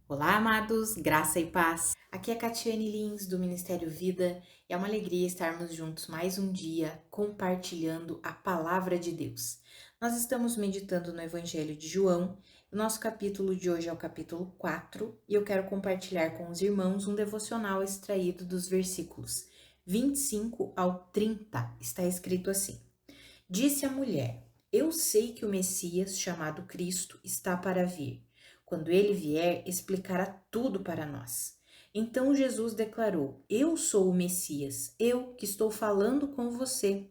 Olá, amados, graça e paz. Aqui é Catiane Lins, do Ministério Vida, e é uma alegria estarmos juntos mais um dia compartilhando a palavra de Deus. Nós estamos meditando no Evangelho de João, o nosso capítulo de hoje é o capítulo 4, e eu quero compartilhar com os irmãos um devocional extraído dos versículos 25 ao 30. Está escrito assim: Disse a mulher: Eu sei que o Messias, chamado Cristo, está para vir. Quando ele vier, explicará tudo para nós. Então Jesus declarou: Eu sou o Messias, eu que estou falando com você.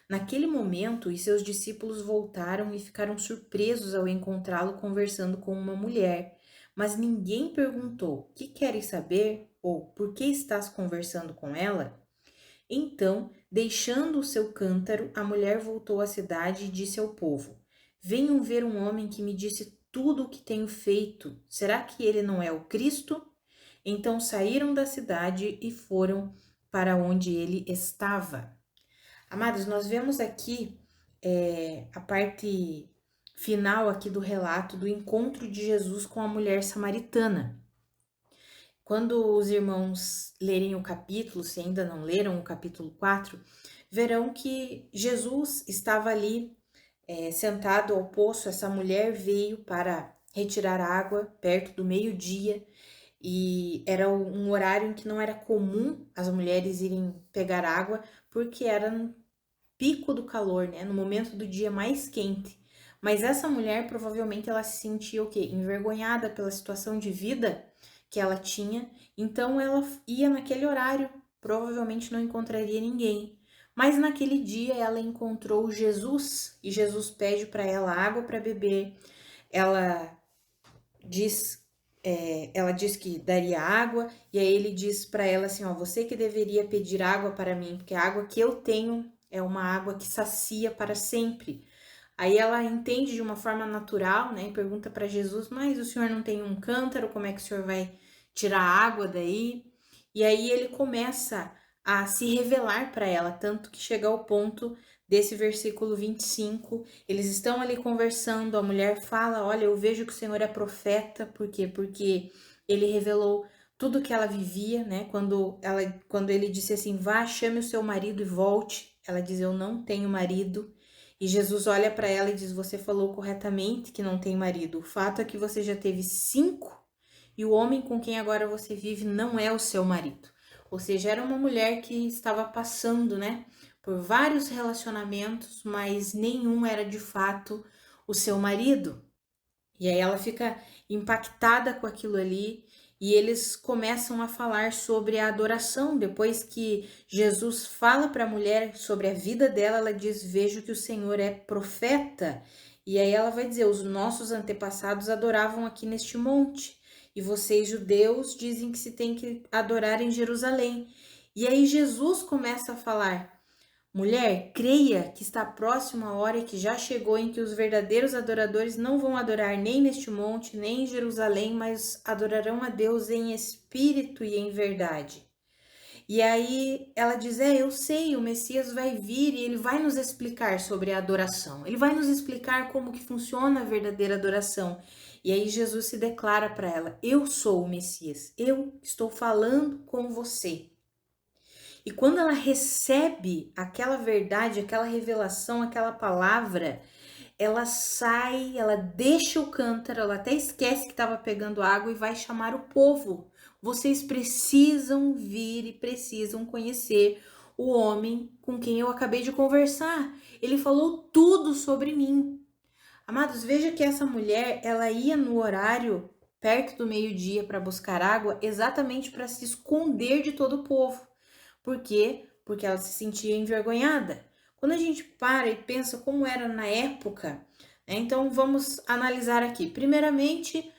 Naquele momento, os seus discípulos voltaram e ficaram surpresos ao encontrá-lo conversando com uma mulher. Mas ninguém perguntou: Que queres saber? Ou por que estás conversando com ela? Então, deixando o seu cântaro, a mulher voltou à cidade e disse ao povo: Venham ver um homem que me disse tudo o que tenho feito. Será que ele não é o Cristo? Então saíram da cidade e foram para onde ele estava. Amados, nós vemos aqui a parte final aqui do relato do encontro de Jesus com a mulher samaritana. Quando os irmãos lerem o capítulo, se ainda não leram o capítulo 4, verão que Jesus estava ali sentado ao poço. Essa mulher veio para retirar água perto do meio-dia e era um horário em que não era comum as mulheres irem pegar água, porque era no pico do calor, né? No momento do dia mais quente. Mas essa mulher provavelmente ela se sentia o quê? Envergonhada pela situação de vida que ela tinha, então ela ia naquele horário, provavelmente não encontraria ninguém. Mas naquele dia ela encontrou Jesus e Jesus pede para ela água para beber. Ela diz, ela diz que daria água e aí ele diz para ela assim, ó, você que deveria pedir água para mim, porque a água que eu tenho é uma água que sacia para sempre. Aí ela entende de uma forma natural, né? E pergunta para Jesus: Mas o senhor não tem um cântaro? Como é que o senhor vai tirar água daí? E aí ele começa a se revelar para ela, tanto que chega ao ponto desse versículo 25. Eles estão ali conversando, a mulher fala: Olha, eu vejo que o senhor é profeta. Por quê? Porque ele revelou tudo que ela vivia, né? Quando ele disse assim: Vá, chame o seu marido e volte. Ela diz: Eu não tenho marido. E Jesus olha para ela e diz: Você falou corretamente que não tem marido. O fato é que você já teve 5 e o homem com quem agora você vive não é o seu marido. Ou seja, era uma mulher que estava passando, né, por vários relacionamentos, mas nenhum era de fato o seu marido. E aí ela fica impactada com aquilo ali e eles começam a falar sobre a adoração. Depois que Jesus fala para a mulher sobre a vida dela, ela diz: Vejo que o Senhor é profeta. E aí ela vai dizer: Os nossos antepassados adoravam aqui neste monte, e vocês, judeus, dizem que se tem que adorar em Jerusalém. E aí Jesus começa a falar: Mulher, creia que está próxima a hora e que já chegou em que os verdadeiros adoradores não vão adorar nem neste monte, nem em Jerusalém, mas adorarão a Deus em espírito e em verdade. E aí ela diz: eu sei, o Messias vai vir e ele vai nos explicar sobre a adoração. Ele vai nos explicar como que funciona a verdadeira adoração. E aí Jesus se declara para ela: Eu sou o Messias, eu estou falando com você. E quando ela recebe aquela verdade, aquela revelação, aquela palavra, ela sai, ela deixa o cântaro, ela até esquece que estava pegando água e vai chamar o povo. Vocês precisam vir e precisam conhecer o homem com quem eu acabei de conversar. Ele falou tudo sobre mim. Amados, veja que essa mulher, ela ia no horário perto do meio-dia para buscar água, exatamente para se esconder de todo o povo. Por quê? Porque ela se sentia envergonhada. Quando a gente para e pensa como era na época, né? Então vamos analisar aqui. Primeiramente,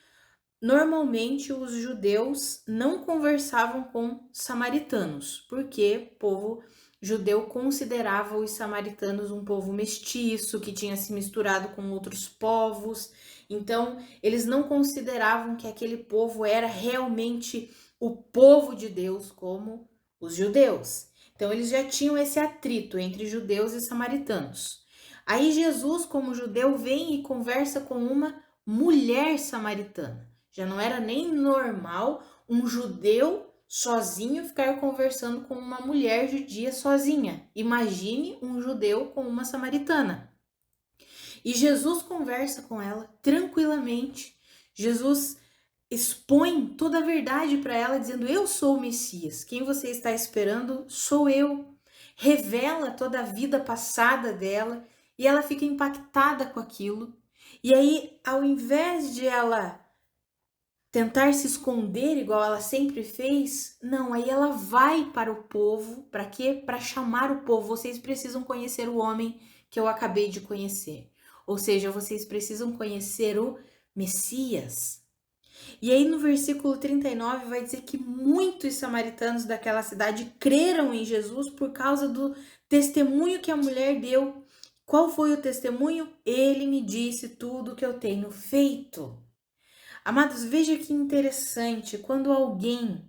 normalmente os judeus não conversavam com samaritanos, porque o povo judeu considerava os samaritanos um povo mestiço, que tinha se misturado com outros povos. Então, eles não consideravam que aquele povo era realmente o povo de Deus como os judeus. Então, eles já tinham esse atrito entre judeus e samaritanos. Aí Jesus, como judeu, vem e conversa com uma mulher samaritana. Já não era nem normal um judeu sozinho ficar conversando com uma mulher judia sozinha. Imagine um judeu com uma samaritana. E Jesus conversa com ela tranquilamente. Jesus expõe toda a verdade para ela, dizendo: eu sou o Messias, quem você está esperando sou eu. Revela toda a vida passada dela e ela fica impactada com aquilo. E aí, ao invés de ela tentar se esconder igual ela sempre fez, não, aí ela vai para o povo. Para quê? Para chamar o povo. Vocês precisam conhecer o homem que eu acabei de conhecer. Ou seja, vocês precisam conhecer o Messias. E aí no versículo 39 vai dizer que muitos samaritanos daquela cidade creram em Jesus por causa do testemunho que a mulher deu. Qual foi o testemunho? Ele me disse tudo o que eu tenho feito. Amados, veja que interessante, quando alguém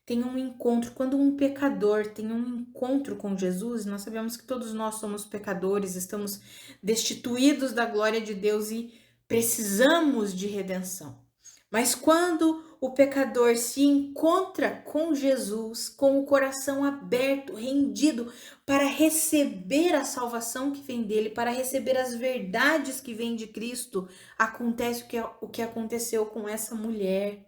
tem um encontro, quando um pecador tem um encontro com Jesus, nós sabemos que todos nós somos pecadores, estamos destituídos da glória de Deus e precisamos de redenção. Mas quando o pecador se encontra com Jesus, com o coração aberto, rendido para receber a salvação que vem dele, para receber as verdades que vêm de Cristo, acontece o que aconteceu com essa mulher.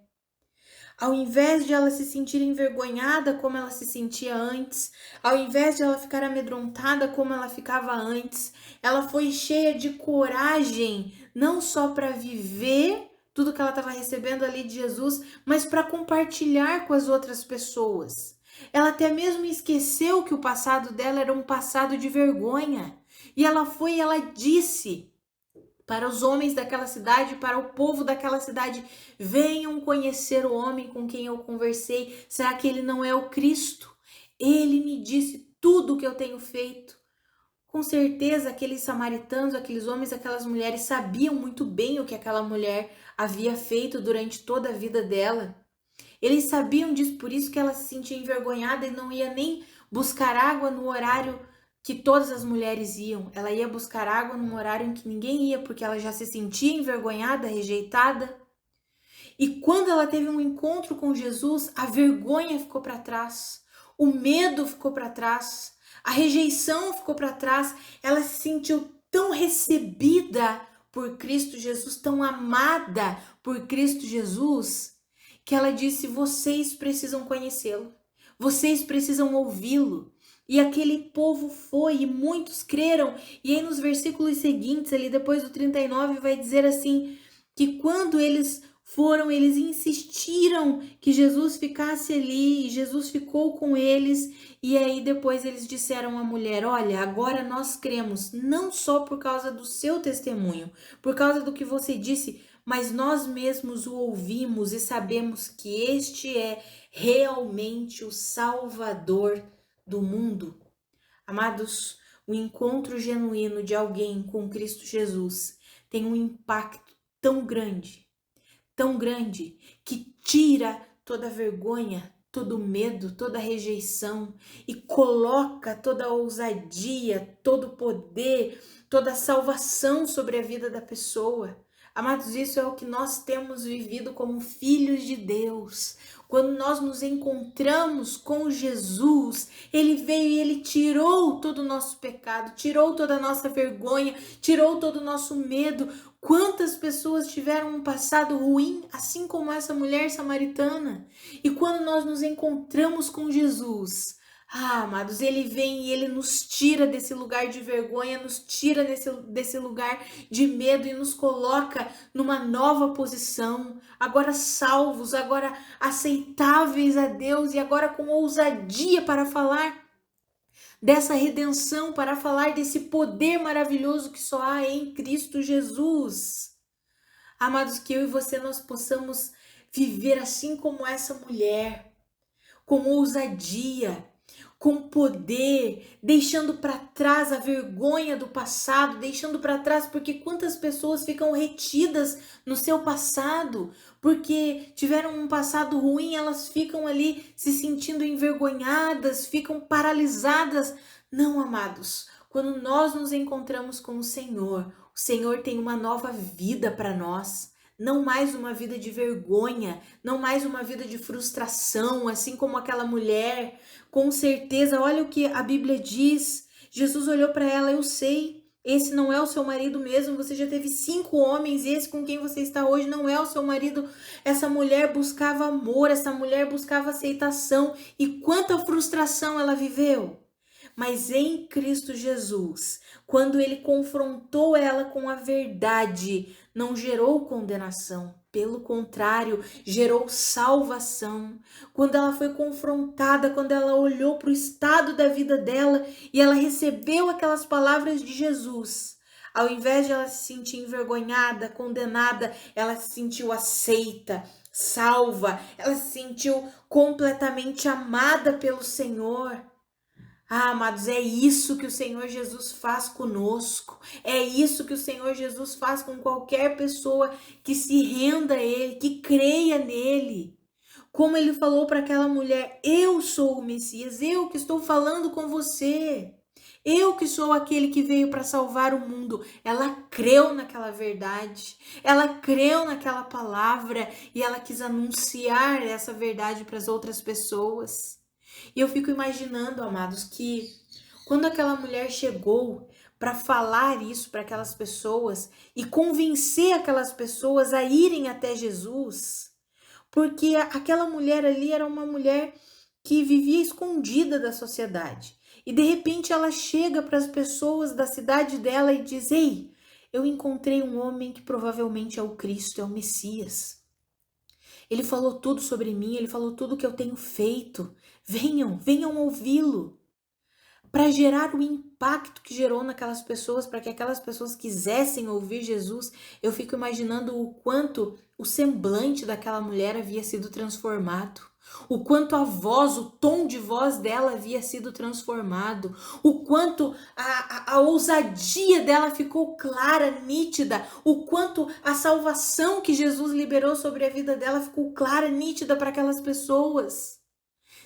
Ao invés de ela se sentir envergonhada como ela se sentia antes, ao invés de ela ficar amedrontada como ela ficava antes, ela foi cheia de coragem, não só para viver tudo que ela estava recebendo ali de Jesus, mas para compartilhar com as outras pessoas. Ela até mesmo esqueceu que o passado dela era um passado de vergonha. E ela foi e ela disse para os homens daquela cidade, para o povo daquela cidade: venham conhecer o homem com quem eu conversei. Será que ele não é o Cristo? Ele me disse tudo o que eu tenho feito. Com certeza, aqueles samaritanos, aqueles homens, aquelas mulheres sabiam muito bem o que aquela mulher havia feito durante toda a vida dela. Eles sabiam disso, por isso que ela se sentia envergonhada e não ia nem buscar água no horário que todas as mulheres iam. Ela ia buscar água num horário em que ninguém ia, porque ela já se sentia envergonhada, rejeitada. E quando ela teve um encontro com Jesus, a vergonha ficou para trás, o medo ficou para trás, a rejeição ficou para trás. Ela se sentiu tão recebida por Cristo Jesus, tão amada por Cristo Jesus, que ela disse: vocês precisam conhecê-lo, vocês precisam ouvi-lo. E aquele povo foi, e muitos creram. E aí nos versículos seguintes, ali depois do 39, vai dizer assim, que quando eles foram, eles insistiram que Jesus ficasse ali, e Jesus ficou com eles. E aí depois eles disseram à mulher: olha, agora nós cremos, não só por causa do seu testemunho, por causa do que você disse, mas nós mesmos o ouvimos e sabemos que este é realmente o Salvador do mundo. Amados, o encontro genuíno de alguém com Cristo Jesus tem um impacto tão grande, que tira toda a vergonha, todo o medo, toda a rejeição e coloca toda a ousadia, todo o poder, toda a salvação sobre a vida da pessoa. Amados, isso é o que nós temos vivido como filhos de Deus. Quando nós nos encontramos com Jesus, Ele veio e Ele tirou todo o nosso pecado, tirou toda a nossa vergonha, tirou todo o nosso medo. Quantas pessoas tiveram um passado ruim, assim como essa mulher samaritana? E quando nós nos encontramos com Jesus, amados, Ele vem e Ele nos tira desse lugar de vergonha, nos tira desse lugar de medo e nos coloca numa nova posição, agora salvos, agora aceitáveis a Deus e agora com ousadia para falar dessa redenção, para falar desse poder maravilhoso que só há em Cristo Jesus. Amados, que eu e você nós possamos viver assim como essa mulher, com ousadia, com poder, deixando para trás a vergonha do passado, deixando para trás, porque quantas pessoas ficam retidas no seu passado, porque tiveram um passado ruim, elas ficam ali se sentindo envergonhadas, ficam paralisadas. Não, amados, quando nós nos encontramos com o Senhor tem uma nova vida para nós. não mais uma vida de vergonha, não mais uma vida de frustração, assim como aquela mulher. Com certeza, olha o que a Bíblia diz. Jesus olhou para ela, eu sei, esse não é o seu marido mesmo, você já teve 5 homens, e esse com quem você está hoje não é o seu marido. Essa mulher buscava amor, essa mulher buscava aceitação, e quanta frustração ela viveu. Mas em Cristo Jesus, quando ele confrontou ela com a verdade, não gerou condenação, pelo contrário, gerou salvação. Quando ela foi confrontada, quando ela olhou para o estado da vida dela e ela recebeu aquelas palavras de Jesus, ao invés de ela se sentir envergonhada, condenada, ela se sentiu aceita, salva, ela se sentiu completamente amada pelo Senhor. Ah, amados, é isso que o Senhor Jesus faz conosco. É isso que o Senhor Jesus faz com qualquer pessoa que se renda a Ele, que creia nele. Como ele falou para aquela mulher: eu sou o Messias, eu que estou falando com você. Eu que sou aquele que veio para salvar o mundo. Ela creu naquela verdade, ela creu naquela palavra e ela quis anunciar essa verdade para as outras pessoas. E eu fico imaginando, amados, que quando aquela mulher chegou para falar isso para aquelas pessoas e convencer aquelas pessoas a irem até Jesus, porque aquela mulher ali era uma mulher que vivia escondida da sociedade. E de repente ela chega para as pessoas da cidade dela e diz: ei, eu encontrei um homem que provavelmente é o Cristo, é o Messias. Ele falou tudo sobre mim, ele falou tudo que eu tenho feito. Venham ouvi-lo. Para gerar o impacto que gerou naquelas pessoas, para que aquelas pessoas quisessem ouvir Jesus, eu fico imaginando o quanto o semblante daquela mulher havia sido transformado, o quanto a voz, o tom de voz dela havia sido transformado, o quanto a ousadia dela ficou clara, nítida, o quanto a salvação que Jesus liberou sobre a vida dela ficou clara, nítida para aquelas pessoas.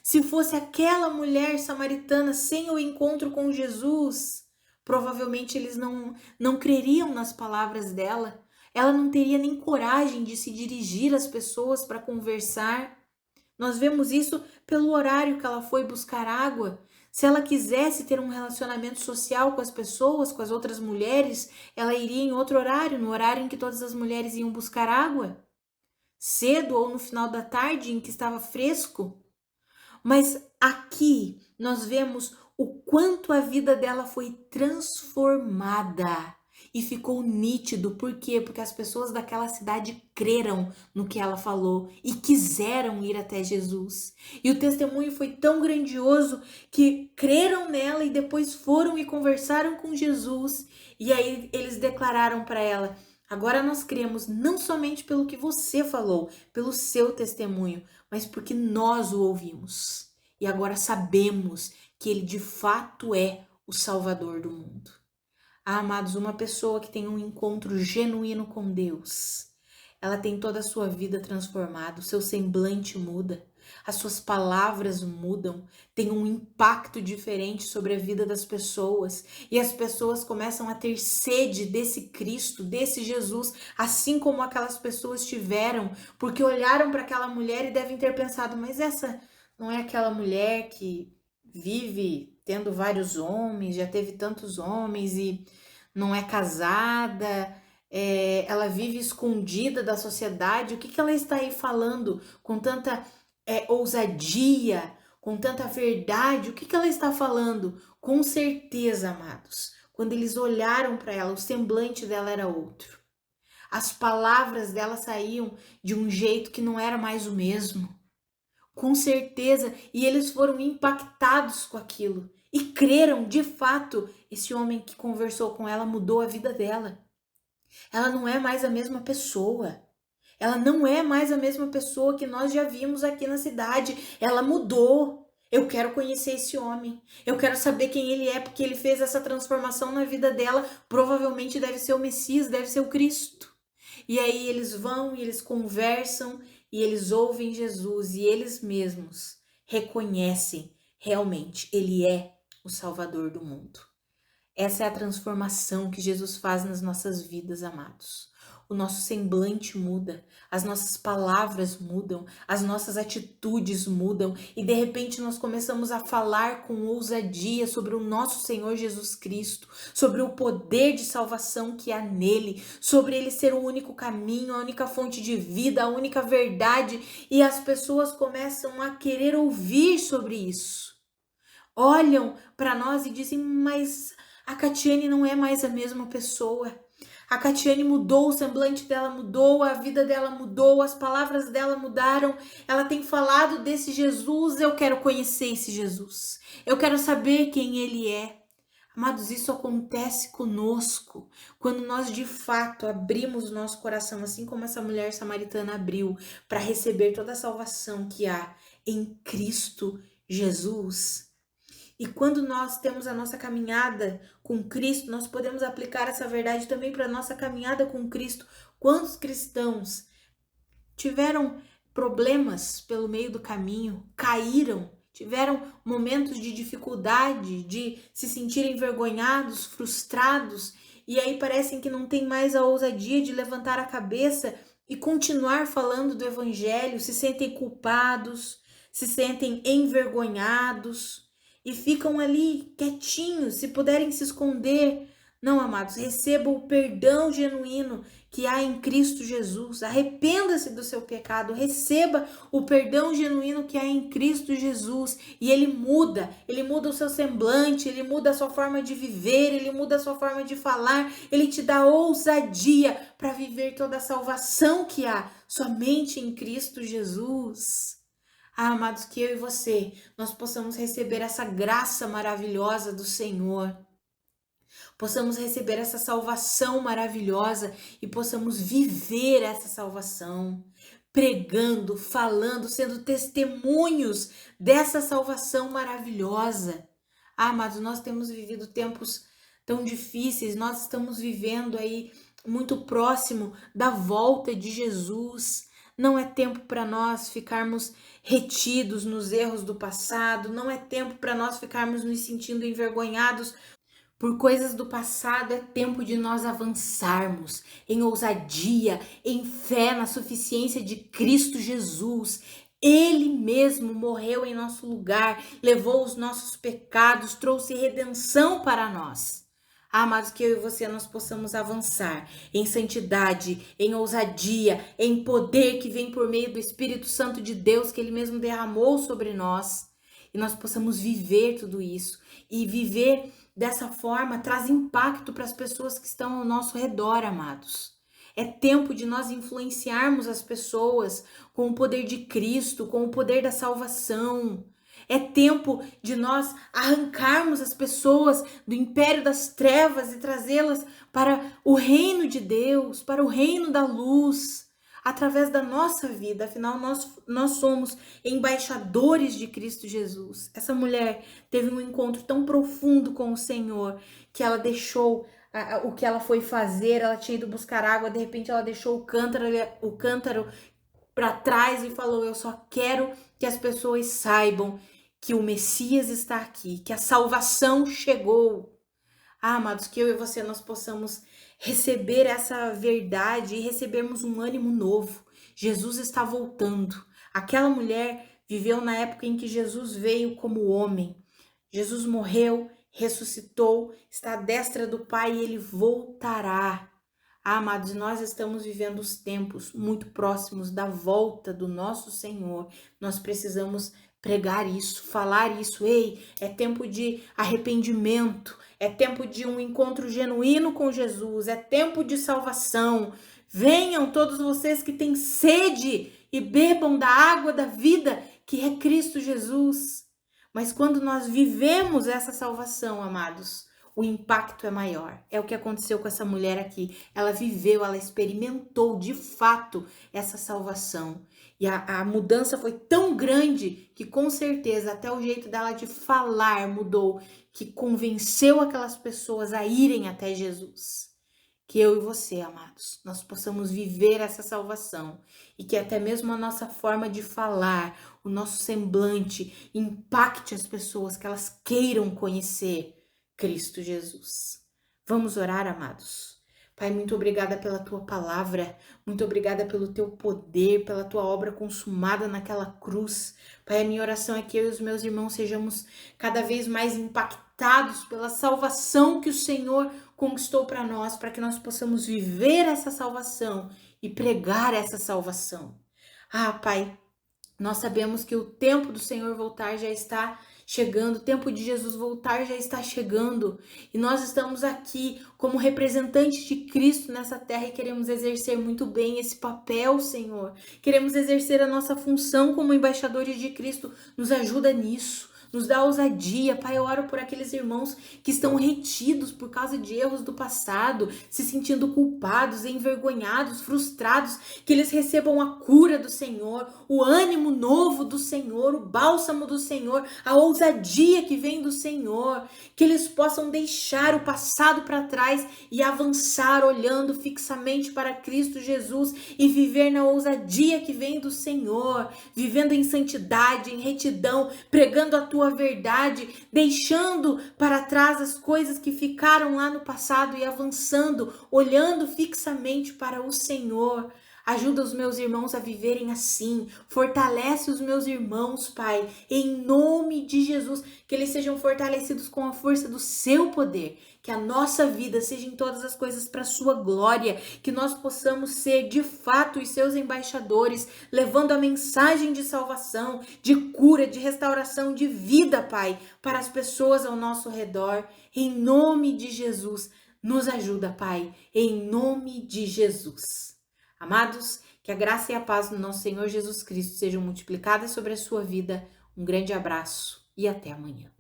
Se fosse aquela mulher samaritana sem o encontro com Jesus, provavelmente eles não creriam nas palavras dela. Ela não teria nem coragem de se dirigir às pessoas para conversar. Nós vemos isso pelo horário que ela foi buscar água. Se ela quisesse ter um relacionamento social com as pessoas, com as outras mulheres, ela iria em outro horário, no horário em que todas as mulheres iam buscar água. Cedo ou no final da tarde, em que estava fresco. Mas aqui nós vemos o quanto a vida dela foi transformada e ficou nítido. Por quê? Porque as pessoas daquela cidade creram no que ela falou e quiseram ir até Jesus. E o testemunho foi tão grandioso que creram nela e depois foram e conversaram com Jesus. E aí eles declararam para ela: agora nós cremos não somente pelo que você falou, pelo seu testemunho, mas porque nós o ouvimos. E agora sabemos que ele de fato é o Salvador do mundo. Ah, amados, uma pessoa que tem um encontro genuíno com Deus, ela tem toda a sua vida transformada, o seu semblante muda, as suas palavras mudam, tem um impacto diferente sobre a vida das pessoas, e as pessoas começam a ter sede desse Cristo, desse Jesus, assim como aquelas pessoas tiveram, porque olharam para aquela mulher e devem ter pensado: mas essa não é aquela mulher que vive tendo vários homens, já teve tantos homens e não é casada, ela vive escondida da sociedade. O que ela está aí falando com tanta ousadia, com tanta verdade? O que ela está falando? Com certeza, amados, quando eles olharam para ela, o semblante dela era outro. As palavras dela saíam de um jeito que não era mais o mesmo. Com certeza, e eles foram impactados com aquilo e creram, de fato. Esse homem que conversou com ela mudou a vida dela. Ela não é mais a mesma pessoa. Ela não é mais a mesma pessoa que nós já vimos aqui na cidade. Ela mudou. Eu quero conhecer esse homem. Eu quero saber quem ele é, porque ele fez essa transformação na vida dela. Provavelmente deve ser o Messias, deve ser o Cristo. E aí eles vão e eles conversam e eles ouvem Jesus e eles mesmos reconhecem realmente ele é o Salvador do mundo. Essa é a transformação que Jesus faz nas nossas vidas, amados. o nosso semblante muda, as nossas palavras mudam, as nossas atitudes mudam e de repente nós começamos a falar com ousadia sobre o nosso Senhor Jesus Cristo, sobre o poder de salvação que há nele, sobre ele ser o único caminho, a única fonte de vida, a única verdade, e as pessoas começam a querer ouvir sobre isso. Olham para nós e dizem, mas a Catiane não é mais a mesma pessoa. A Catiane mudou, o semblante dela mudou, a vida dela mudou, as palavras dela mudaram. Ela tem falado desse Jesus, eu quero conhecer esse Jesus. Eu quero saber quem ele é. Amados, isso acontece conosco quando nós de fato abrimos o nosso coração, assim como essa mulher samaritana abriu, para receber toda a salvação que há em Cristo Jesus. E quando nós temos a nossa caminhada com Cristo, nós podemos aplicar essa verdade também para a nossa caminhada com Cristo. Quantos cristãos tiveram problemas pelo meio do caminho, caíram, tiveram momentos de dificuldade, de se sentirem envergonhados, frustrados, e aí parecem que não tem mais a ousadia de levantar a cabeça e continuar falando do evangelho, se sentem culpados, se sentem envergonhados e ficam ali quietinhos, se puderem se esconder. Não, amados, receba o perdão genuíno que há em Cristo Jesus. Arrependa-se do seu pecado, receba o perdão genuíno que há em Cristo Jesus. E ele muda o seu semblante, ele muda a sua forma de viver, ele muda a sua forma de falar, ele te dá ousadia para viver toda a salvação que há somente em Cristo Jesus. Amados, que eu e você, nós possamos receber essa graça maravilhosa do Senhor, possamos receber essa salvação maravilhosa e possamos viver essa salvação, pregando, falando, sendo testemunhos dessa salvação maravilhosa. Amados, nós temos vivido tempos tão difíceis, nós estamos vivendo aí muito próximo da volta de Jesus. Não é tempo para nós ficarmos retidos nos erros do passado, não é tempo para nós ficarmos nos sentindo envergonhados por coisas do passado. É tempo de nós avançarmos em ousadia, em fé na suficiência de Cristo Jesus. Ele mesmo morreu em nosso lugar, levou os nossos pecados, trouxe redenção para nós. Amados, que eu e você nós possamos avançar em santidade, em ousadia, em poder que vem por meio do Espírito Santo de Deus que ele mesmo derramou sobre nós. E nós possamos viver tudo isso. E viver dessa forma traz impacto para as pessoas que estão ao nosso redor, amados. É tempo de nós influenciarmos as pessoas com o poder de Cristo, com o poder da salvação. É tempo de nós arrancarmos as pessoas do império das trevas e trazê-las para o reino de Deus, para o reino da luz, através da nossa vida. Afinal, nós somos embaixadores de Cristo Jesus. Essa mulher teve um encontro tão profundo com o Senhor que ela deixou o que ela foi fazer. Ela tinha ido buscar água, de repente ela deixou o cântaro para trás e falou: eu só quero que as pessoas saibam que o Messias está aqui, que a salvação chegou. Amados, que eu e você nós possamos receber essa verdade e recebermos um ânimo novo. Jesus está voltando. Aquela mulher viveu na época em que Jesus veio como homem. Jesus morreu, ressuscitou, está à destra do Pai e ele voltará. Amados, nós estamos vivendo os tempos muito próximos da volta do nosso Senhor. Nós precisamos pregar isso, falar isso. Ei, é tempo de arrependimento, é tempo de um encontro genuíno com Jesus, é tempo de salvação. Venham todos vocês que têm sede e bebam da água da vida, que é Cristo Jesus. Mas quando nós vivemos essa salvação, amados, o impacto é maior. É o que aconteceu com essa mulher aqui. Ela viveu, ela experimentou de fato essa salvação. E a mudança foi tão grande que com certeza até o jeito dela de falar mudou, que convenceu aquelas pessoas a irem até Jesus. Que eu e você, amados, nós possamos viver essa salvação e que até mesmo a nossa forma de falar, o nosso semblante impacte as pessoas, que elas queiram conhecer Cristo Jesus. Vamos orar, amados. Pai, muito obrigada pela tua palavra, muito obrigada pelo teu poder, pela tua obra consumada naquela cruz. Pai, a minha oração é que eu e os meus irmãos sejamos cada vez mais impactados pela salvação que o Senhor conquistou para nós, para que nós possamos viver essa salvação e pregar essa salvação. Ah, Pai, nós sabemos que o tempo do Senhor voltar já está chegando, o tempo de Jesus voltar já está chegando, e nós estamos aqui como representantes de Cristo nessa terra e queremos exercer muito bem esse papel, Senhor. Queremos exercer a nossa função como embaixadores de Cristo. Nos ajuda nisso. Nos dá ousadia. Pai, eu oro por aqueles irmãos que estão retidos por causa de erros do passado, se sentindo culpados, envergonhados, frustrados, que eles recebam a cura do Senhor, o ânimo novo do Senhor, o bálsamo do Senhor, a ousadia que vem do Senhor, que eles possam deixar o passado para trás e avançar olhando fixamente para Cristo Jesus e viver na ousadia que vem do Senhor, vivendo em santidade, em retidão, pregando a tua verdade, deixando para trás as coisas que ficaram lá no passado e avançando, olhando fixamente para o Senhor. Ajuda os meus irmãos a viverem assim. Fortalece os meus irmãos, Pai, em nome de Jesus. Que eles sejam fortalecidos com a força do seu poder. Que a nossa vida seja em todas as coisas para a sua glória. Que nós possamos ser, de fato, os seus embaixadores, levando a mensagem de salvação, de cura, de restauração, de vida, Pai, para as pessoas ao nosso redor. Em nome de Jesus, nos ajuda, Pai. Em nome de Jesus. Amados, que a graça e a paz do nosso Senhor Jesus Cristo sejam multiplicadas sobre a sua vida. Um grande abraço e até amanhã.